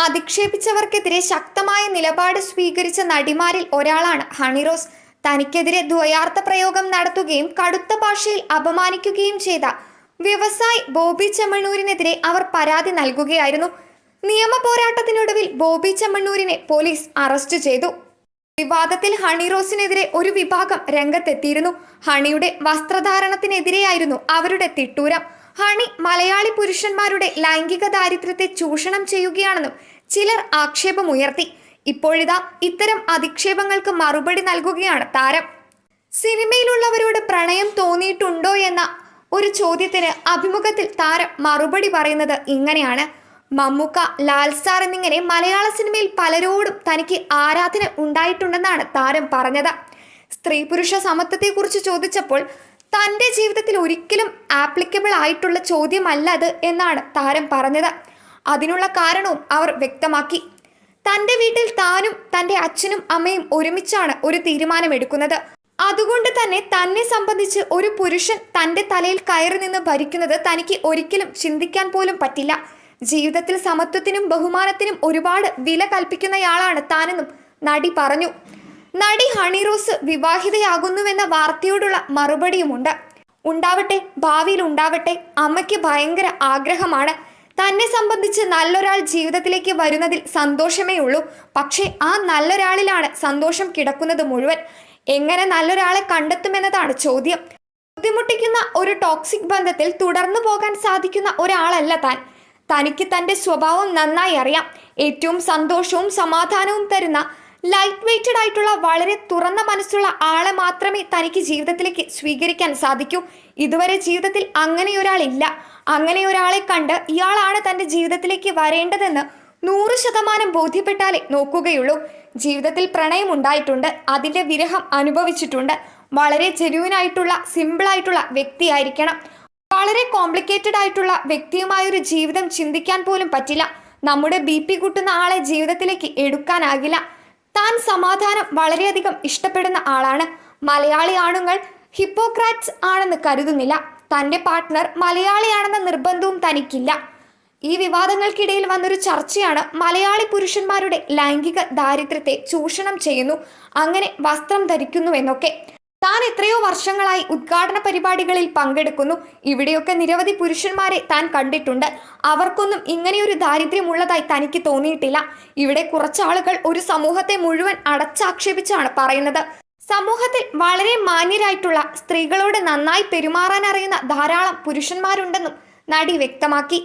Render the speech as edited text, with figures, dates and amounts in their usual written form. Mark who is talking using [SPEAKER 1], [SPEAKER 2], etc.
[SPEAKER 1] അധിക്ഷേപിച്ചവർക്കെതിരെ ശക്തമായ നിലപാട് സ്വീകരിച്ച നടിമാരിൽ ഒരാളാണ് ഹണി റോസ്. തനിക്കെതിരെ ദ്വയാർത്ഥ പ്രയോഗം നടത്തുകയും കടുത്ത ഭാഷയിൽ അപമാനിക്കുകയും ചെയ്ത വ്യവസായി ബോബി ചെമ്മണ്ണൂരിനെതിരെ അവർ പരാതി നൽകുകയായിരുന്നു. നിയമ പോരാട്ടത്തിനൊടുവിൽ ബോബി ചെമ്മണ്ണൂരിനെ പോലീസ് അറസ്റ്റ് ചെയ്തു. വിവാദത്തിൽ ഹണി റോസിനെതിരെ ഒരു വിഭാഗം രംഗത്തെത്തിയിരുന്നു. ഹണിയുടെ വസ്ത്രധാരണത്തിനെതിരെയായിരുന്നു അവരുടെ തിട്ടൂരം. ഹണി മലയാളി പുരുഷന്മാരുടെ ലൈംഗിക ദാരിദ്ര്യത്തെ ചൂഷണം ചെയ്യുകയാണെന്നും ചിലർ ആക്ഷേപമുയർത്തി. ഇപ്പോഴിതാ ഇത്തരം അധിക്ഷേപങ്ങൾക്ക് മറുപടി നൽകുകയാണ് താരം. സിനിമയിലുള്ളവരോട് പ്രണയം തോന്നിയിട്ടുണ്ടോ എന്ന ഒരു ചോദ്യത്തിന് അഭിമുഖത്തിൽ താരം മറുപടി പറയുന്നത് ഇങ്ങനെയാണ്: മമ്മൂക്ക, ലാൽ സ്റ്റാർ എന്നിങ്ങനെ മലയാള സിനിമയിൽ പലരോടും തനിക്ക് ആരാധന ഉണ്ടായിട്ടുണ്ടെന്നാണ് താരം പറഞ്ഞത്. സ്ത്രീ പുരുഷ സമത്വത്തെക്കുറിച്ച് ചോദിച്ചപ്പോൾ തൻ്റെ ജീവിതത്തിൽ ഒരിക്കലും ആപ്ലിക്കബിൾ ആയിട്ടുള്ള ചോദ്യമല്ല അത് എന്നാണ് താരം പറഞ്ഞത്. അതിനുള്ള കാരണവും അവർ വ്യക്തമാക്കി. തൻ്റെ വീട്ടിൽ താനും തൻ്റെ അച്ഛനും അമ്മയും ഒരുമിച്ചാണ് ഒരു തീരുമാനമെടുക്കുന്നത്. അതുകൊണ്ട് തന്നെ സംബന്ധിച്ച് ഒരു പുരുഷൻ തൻ്റെ തലയിൽ കയറി നിന്ന് ഭരിക്കുന്നത് തനിക്ക് ഒരിക്കലും ചിന്തിക്കാൻ പോലും പറ്റില്ല. ജീവിതത്തിൽ സമത്വത്തിനും ബഹുമാനത്തിനും ഒരുപാട് വില കൽപ്പിക്കുന്നയാളാണ് താനെന്നും നടി പറഞ്ഞു. നടി ഹണി റോസ് വിവാഹിതയാകുന്നുവെന്ന വാർത്തയോടുള്ള മറുപടിയുമുണ്ട്. ഉണ്ടാവട്ടെ, ഭാവിയിൽ ഉണ്ടാവട്ടെ. അമ്മയ്ക്ക് ഭയങ്കര ആഗ്രഹമാണ്. തന്നെ സംബന്ധിച്ച് നല്ലൊരാൾ ജീവിതത്തിലേക്ക് വരുന്നതിൽ സന്തോഷമേ ഉള്ളൂ. പക്ഷേ ആ നല്ലൊരാളിലാണ് സന്തോഷം കിടക്കുന്നത് മുഴുവൻ. എങ്ങനെ നല്ലൊരാളെ കണ്ടെത്തുമെന്നതാണ് ചോദ്യം. ബുദ്ധിമുട്ടിക്കുന്ന ഒരു ടോക്സിക് ബന്ധത്തിൽ തുടർന്നു പോകാൻ സാധിക്കുന്ന ഒരാളല്ല താൻ. തനിക്ക് തൻ്റെ സ്വഭാവം നന്നായി അറിയാം. ഏറ്റവും സന്തോഷവും സമാധാനവും തരുന്ന ലൈറ്റ് വെയ്റ്റഡ് ആയിട്ടുള്ള വളരെ തുറന്ന മനസ്സുള്ള ആളെ മാത്രമേ തനിക്ക് ജീവിതത്തിലേക്ക് സ്വീകരിക്കാൻ സാധിക്കൂ. ഇതുവരെ ജീവിതത്തിൽ അങ്ങനെയൊരാളില്ല. അങ്ങനെ ഒരാളെ കണ്ട് ഇയാളാണ് തൻ്റെ ജീവിതത്തിലേക്ക് വരേണ്ടതെന്ന് 100% ബോധ്യപ്പെട്ടാലേ നോക്കുകയുള്ളൂ. ജീവിതത്തിൽ പ്രണയം ഉണ്ടായിട്ടുണ്ട്, അതിൻ്റെ വിരഹം അനുഭവിച്ചിട്ടുണ്ട്. വളരെ ജെന്യുവിനായിട്ടുള്ള സിമ്പിളായിട്ടുള്ള വ്യക്തിയായിരിക്കണം. വളരെ കോംപ്ലിക്കേറ്റഡ് ആയിട്ടുള്ള വ്യക്തിയുമായൊരു ജീവിതം ചിന്തിക്കാൻ പോലും പറ്റില്ല. നമ്മുടെ BP കൂട്ടുന്ന ആളെ ജീവിതത്തിലേക്ക് എടുക്കാനാകില്ല. താൻ സമാധാനം വളരെയധികം ഇഷ്ടപ്പെടുന്ന ആളാണ്. മലയാളി ആണുങ്ങൾ ഹിപ്പോക്രാറ്റ്സ് ആണെന്ന് കരുതുന്നില്ല. തൻ്റെ പാർട്ട്ണർ മലയാളിയാണെന്ന നിർബന്ധവും തനിക്കില്ല. ഈ വിവാദങ്ങൾക്കിടയിൽ വന്നൊരു ചർച്ചയാണ് മലയാളി പുരുഷന്മാരുടെ ലൈംഗിക ദാരിദ്ര്യത്തെ ചൂഷണം ചെയ്യുന്നു, അങ്ങനെ വസ്ത്രം ധരിക്കുന്നുവെന്നൊക്കെ. താൻ എത്രയോ വർഷങ്ങളായി ഉദ്ഘാടന പരിപാടികളിൽ പങ്കെടുക്കുന്നു. ഇവിടെയൊക്കെ നിരവധി പുരുഷന്മാരെ താൻ കണ്ടിട്ടുണ്ട്. അവർക്കൊന്നും ഇങ്ങനെയൊരു ദാരിദ്ര്യമുള്ളതായി തനിക്ക് തോന്നിയിട്ടില്ല. ഇവിടെ കുറച്ചാളുകൾ ഒരു സമൂഹത്തെ മുഴുവൻ അടച്ചാക്ഷേപിച്ചാണ് പറയുന്നത്. സമൂഹത്തിൽ വളരെ മാന്യരായിട്ടുള്ള, സ്ത്രീകളോട് നന്നായി പെരുമാറാൻ അറിയുന്ന ധാരാളം പുരുഷന്മാരുണ്ടെന്നും നടി വ്യക്തമാക്കി.